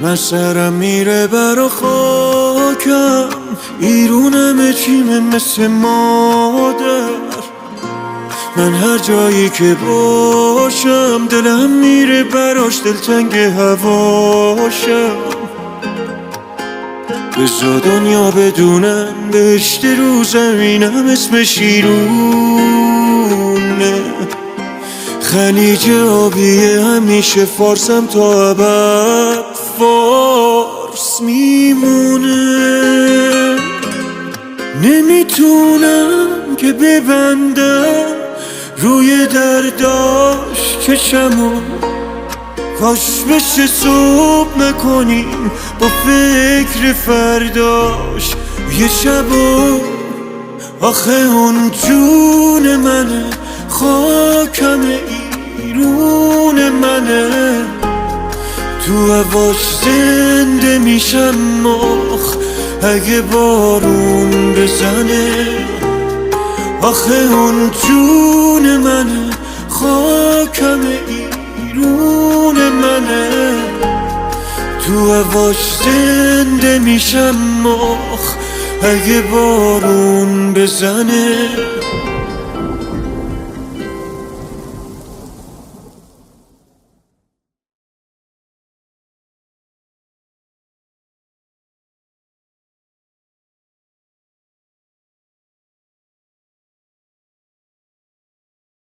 من سرم میره برا خاکم، ایرونم چیمه مثل مادر. من هر جایی که باشم دلم میره براش، دلتنگ هواشم. بزا دنیا بدونن بهشت رو زمینم اسم شیرونه. خلیج آبیه همیشه فارسم تا ابد فارس میمونه. نمیتونم که ببندم روی درداش چشمو، کاش بشه صبح نکنیم با فکر فرداش یه شبو. آخه اون جون منه، خاکم ایرون منه، تو هواش زنده میشم آخ اگه بارون بزنه. آخه اون جون منه، خاکم ایرون منه، تو هواش زنده میشم آخ اگه بارون بزنه.